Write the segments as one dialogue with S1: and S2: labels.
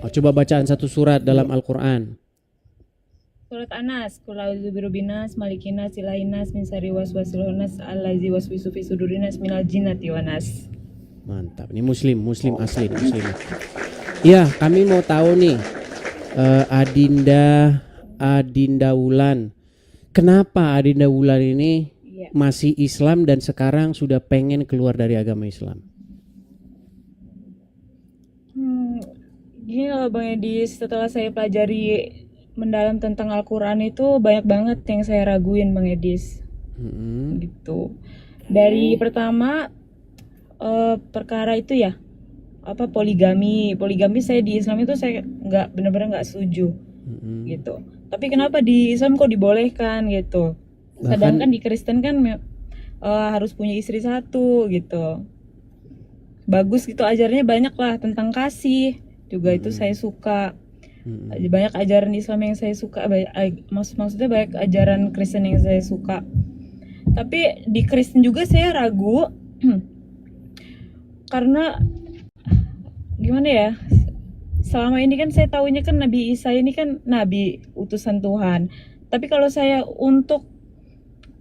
S1: Oh, coba bacaan satu surat dalam Al-Quran.
S2: Surat Anas, Qul a'udzu birabbinas, malikin nas, ilahin nas, min syarri waswasil khannas, allazi waswisu fi sudurin nas minal jinnati wan nas.
S1: Mantap. Ini muslim asli, muslim. Iya, kami mau tahu nih, Adinda Wulan. Kenapa Adinda Wulan ini
S2: Iya.
S1: masih Islam dan sekarang sudah pengen keluar dari agama Islam?
S2: Gini loh Bang Edi, setelah saya pelajari mendalam tentang Al-Quran itu banyak banget yang saya raguin Bang Edis. Gitu. Dari pertama perkara itu ya, apa poligami saya di Islam itu saya nggak benar-benar nggak setuju gitu. Tapi kenapa di Islam kok dibolehkan gitu? Sedangkan di Kristen kan harus punya istri satu gitu. Bagus gitu, ajarnya banyak lah tentang kasih juga, itu saya suka. Banyak ajaran Islam yang saya suka, maksudnya banyak ajaran Kristen yang saya suka. Tapi di Kristen juga saya ragu karena gimana ya, selama ini kan saya tahunya kan Nabi Isa ini kan nabi utusan Tuhan. Tapi kalau saya untuk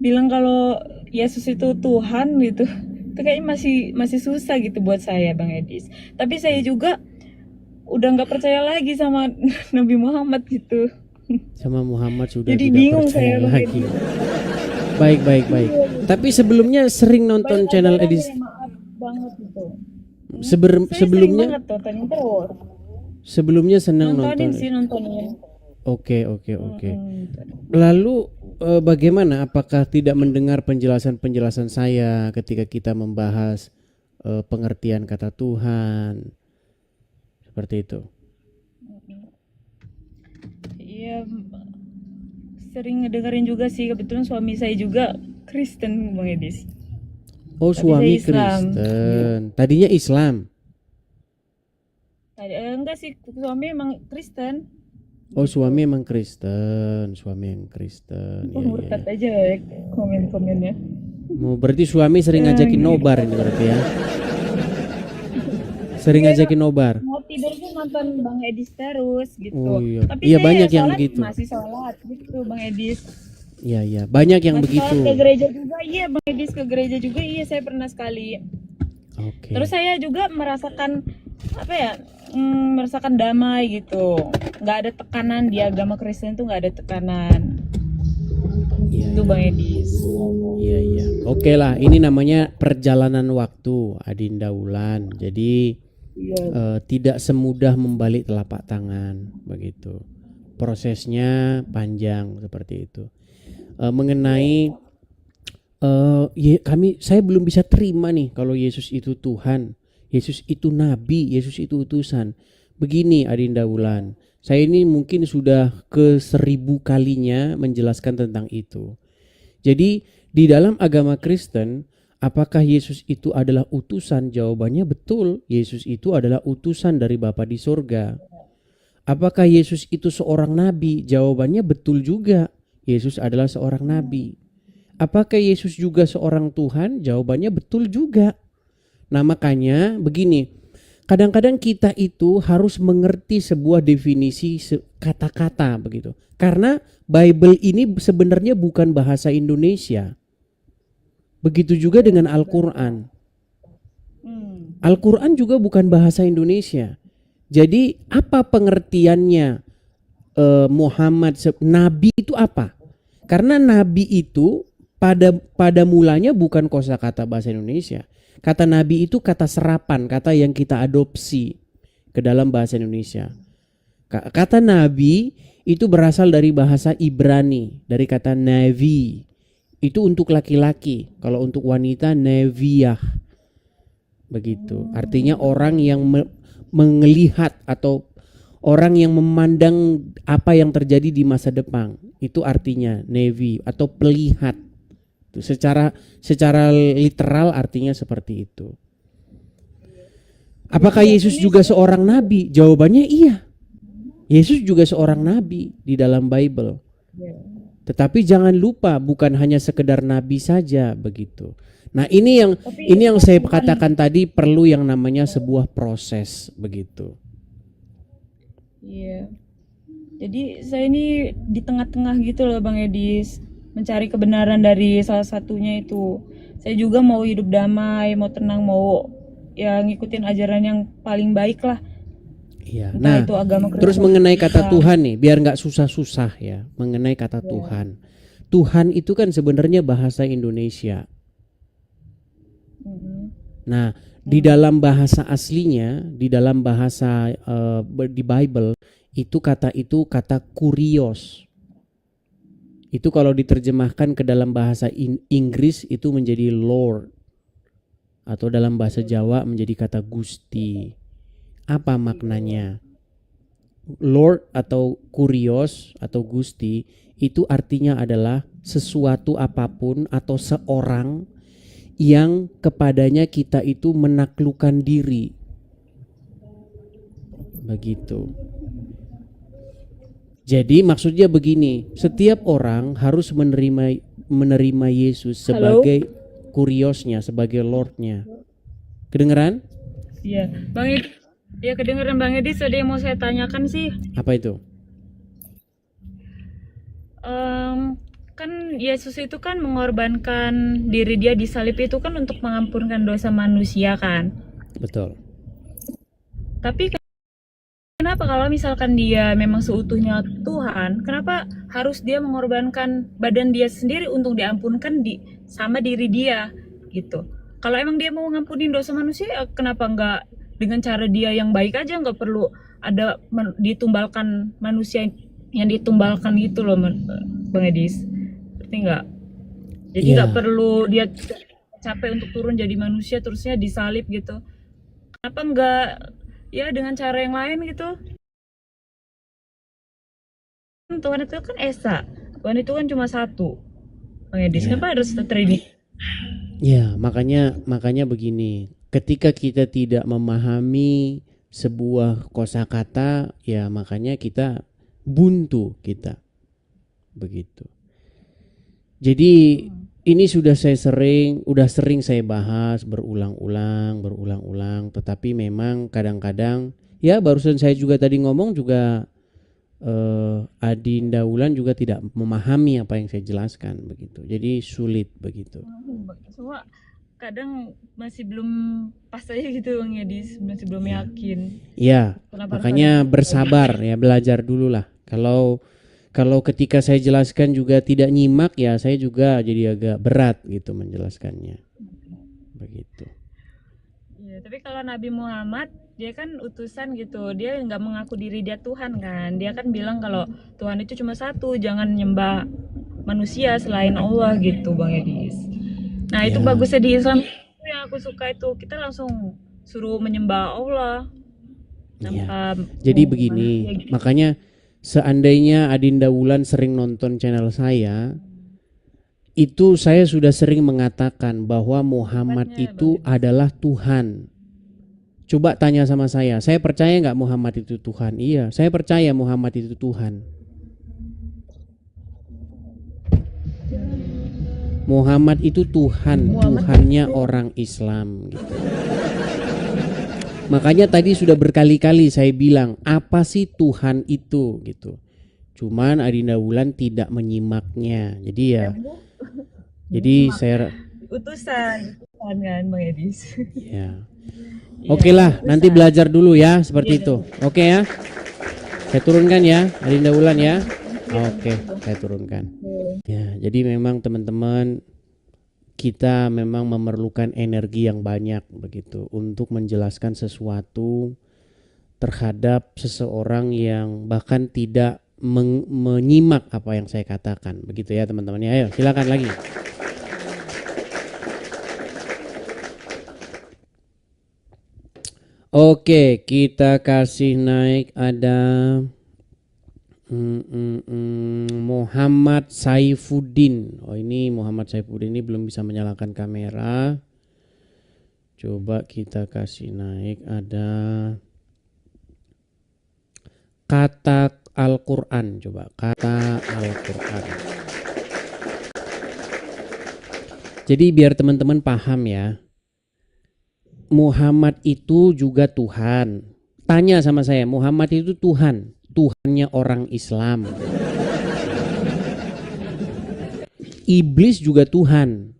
S2: bilang kalau Yesus itu Tuhan gitu, itu kayaknya masih susah gitu buat saya Bang Edis. Tapi saya juga udah nggak percaya lagi sama Nabi Muhammad gitu.
S1: Sama Muhammad sudah
S2: Jadi
S1: tidak
S2: bingung
S1: percaya
S2: saya Bang
S1: lagi.
S2: Edis.
S1: Baik. Tapi sebelumnya sering nonton
S2: Banyak
S1: channel
S2: ajaran
S1: Edis.
S2: yang maaf banget gitu. Saya sering
S1: Sebelumnya
S2: banget tontonin terus.
S1: sebelumnya senang
S2: Nontonin
S1: nonton.
S2: sih, nontonin.
S1: Oke. Lalu bagaimana? Apakah tidak mendengar penjelasan saya ketika kita membahas pengertian kata Tuhan? Seperti itu.
S2: Iya, sering ngedengerin juga sih, kebetulan suami saya juga Kristen Bang Edis.
S1: Oh,
S2: Tapi
S1: suami
S2: saya Islam.
S1: Kristen. Tadinya Islam.
S2: Enggak sih, suami emang Kristen.
S1: Oh, suami emang Kristen. Suami yang Kristen. Iya.
S2: Murtad aja ya komen-komennya.
S1: Mau berarti suami sering ngajakin nobar ini berarti ya. Sering ngajakin nobar.
S2: Mau tidur tuh nonton Bang Edis terus gitu.
S1: Oh, iya.
S2: Tapi
S1: Iya,
S2: saya
S1: banyak yang
S2: sholat
S1: begitu.
S2: masih sholat gitu Bang Edis.
S1: Iya, banyak yang
S2: Masih
S1: begitu.
S2: sholat ke gereja juga, iya Bang Edis, ke gereja juga, iya saya pernah sekali.
S1: Oke.
S2: Terus saya juga merasakan apa ya, merasakan damai gitu. Nggak ada tekanan di agama Kristen tuh, nggak ada tekanan.
S1: Iya,
S2: Itu Bang Edis.
S1: Iya. Oke lah, ini namanya perjalanan waktu, Adinda Wulan. Jadi tidak semudah membalik telapak tangan begitu. Prosesnya panjang seperti itu. Mengenai saya belum bisa terima nih kalau Yesus itu Tuhan, Yesus itu nabi, Yesus itu utusan. Begini Adinda Wulan, saya ini mungkin sudah ke 1000 kalinya menjelaskan tentang itu. Jadi di dalam agama Kristen, apakah Yesus itu adalah utusan? Jawabannya betul, Yesus itu adalah utusan dari Bapa di sorga. Apakah Yesus itu seorang nabi? Jawabannya betul juga, Yesus adalah seorang nabi. Apakah Yesus juga seorang Tuhan? Jawabannya betul juga. Nah makanya begini, kadang-kadang kita itu harus mengerti sebuah definisi kata-kata begitu. Karena Bible ini sebenarnya bukan bahasa Indonesia. Begitu juga dengan Al-Quran. Al-Quran juga bukan bahasa Indonesia. Jadi apa pengertiannya Muhammad, Nabi itu apa? Karena Nabi itu pada mulanya bukan kosakata bahasa Indonesia. Kata Nabi itu kata serapan, kata yang kita adopsi ke dalam bahasa Indonesia. Kata Nabi itu berasal dari bahasa Ibrani, dari kata Navi. Itu untuk laki-laki, kalau untuk wanita Neviyah. Begitu. Artinya orang yang melihat atau orang yang memandang apa yang terjadi di masa depan. Itu artinya Nevi atau pelihat. Secara literal artinya seperti itu. Apakah Yesus juga seorang nabi? Jawabannya iya. Yesus juga seorang nabi di dalam Bible. Tetapi jangan lupa bukan hanya sekedar nabi saja begitu. Nah, ini yang saya katakan tadi, perlu yang namanya sebuah proses begitu.
S2: Iya. Jadi saya ini di tengah-tengah gitu loh Bang Edis, mencari kebenaran dari salah satunya itu. Saya juga mau hidup damai, mau tenang, mau ya ngikutin ajaran yang paling baik lah.
S1: Iya.
S2: Entah
S1: Nah,
S2: itu agama
S1: terus
S2: Kristen,
S1: mengenai kata
S2: Islam.
S1: Tuhan nih, biar nggak susah-susah ya, mengenai kata
S2: Ya.
S1: Tuhan. Tuhan itu kan sebenarnya bahasa Indonesia.
S2: Mm-mm.
S1: Nah, di dalam bahasa aslinya, di dalam bahasa di Bible itu kata kurios. Itu kalau diterjemahkan ke dalam bahasa Inggris itu menjadi Lord, atau dalam bahasa Jawa menjadi kata Gusti. Apa maknanya? Lord atau kurios atau Gusti itu artinya adalah sesuatu apapun atau seorang yang kepadanya kita itu menaklukkan diri. Begitu. Jadi maksudnya begini, setiap orang harus menerima Yesus
S2: Halo?
S1: sebagai kuriosnya, sebagai Lordnya. Kedengeran?
S2: Iya, Bang Edis. Ya kedengeran Bang Edis, ada yang mau saya tanyakan sih.
S1: Apa itu?
S2: Kan Yesus itu kan mengorbankan diri dia di salib itu kan untuk mengampunkan dosa manusia kan.
S1: Betul.
S2: Tapi kenapa kalau misalkan dia memang seutuhnya Tuhan, kenapa harus dia mengorbankan badan dia sendiri untuk diampunkan sama diri dia gitu? Kalau emang dia mau ngampunin dosa manusia, ya kenapa nggak dengan cara dia yang baik aja, nggak perlu ada ditumbalkan manusia yang ditumbalkan gitu loh, Bang Edis. Ngerti nggak? Jadi nggak
S1: Iya,
S2: perlu dia capek untuk turun jadi manusia terusnya disalib gitu. Kenapa nggak ya dengan cara yang lain gitu? Tuhan itu kan esa. Tuhan itu kan cuma satu. Bang Edis,
S1: iya.
S2: kenapa harus Trinity?
S1: Ya, makanya begini. Ketika kita tidak memahami sebuah kosakata, ya makanya kita buntu kita. Begitu. Jadi ini udah sering saya bahas berulang-ulang, tetapi memang kadang-kadang ya barusan saya juga tadi ngomong juga Adinda Wulan juga tidak memahami apa yang saya jelaskan begitu. Jadi sulit begitu.
S2: Semua kadang masih belum pas aja gitu Bang Edis, masih belum
S1: Ya.
S2: yakin.
S1: Ya,
S2: Kenapa harus ada
S1: makanya bersabar ya, belajar dulu lah. Kalau ketika saya jelaskan juga tidak nyimak ya, saya juga jadi agak berat gitu menjelaskannya. Begitu.
S2: ya, tapi kalau Nabi Muhammad dia kan utusan gitu, dia nggak mengaku diri dia Tuhan kan, dia kan bilang kalau Tuhan itu cuma satu, jangan nyembah manusia selain Allah gitu Bang Edis. Nah itu
S1: Ya,
S2: bagusnya di Islam itu yang aku suka itu, kita langsung suruh menyembah Allah
S1: ya.
S2: tanpa
S1: Jadi
S2: menyembah
S1: begini,
S2: ya gitu.
S1: makanya seandainya Adinda Wulan sering nonton channel saya, itu saya sudah sering mengatakan bahwa Muhammad
S2: Hebatnya Bang
S1: itu
S2: Edis.
S1: adalah Tuhan. Coba tanya sama saya percaya nggak Muhammad itu Tuhan? Iya, saya percaya Muhammad itu Tuhan. Muhammad itu Tuhan,
S2: Muhammad
S1: Tuhannya orang Islam gitu. Makanya tadi sudah berkali-kali saya bilang, apa sih Tuhan itu gitu. Cuman Adinda Wulan tidak menyimaknya. Jadi saya
S2: utusan kan Bang Edis.
S1: ya.
S2: Iya
S1: Oke lah, nanti
S2: utusan.
S1: belajar dulu ya seperti
S2: Iya.
S1: itu. Oke ya. Saya turunkan ya, Adinda Wulan ya. Oke, saya turunkan. Ya, jadi memang teman-teman kita memang memerlukan energi yang banyak begitu untuk menjelaskan sesuatu terhadap seseorang yang bahkan tidak menyimak apa yang saya katakan begitu ya teman-teman ya. Ayo silakan lagi. Oke, kita kasih naik ada Muhammad Saifuddin. Oh ini Muhammad Saifuddin ini belum bisa menyalakan kamera. Coba kita kasih naik ada kata Al-Quran. Coba kata Al-Quran. Jadi biar teman-teman paham ya. Muhammad itu juga Tuhan. tanya sama saya, Muhammad itu Tuhan, Tuhannya orang Islam. Iblis juga Tuhan,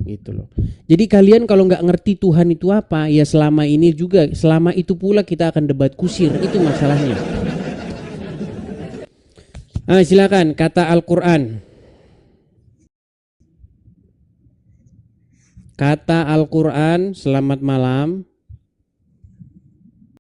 S1: gitu loh. Jadi kalian kalau nggak ngerti Tuhan itu apa, ya selama ini juga, selama itu pula kita akan debat kusir, itu masalahnya. Silakan kata Al-Quran. Kata Al-Quran, selamat malam.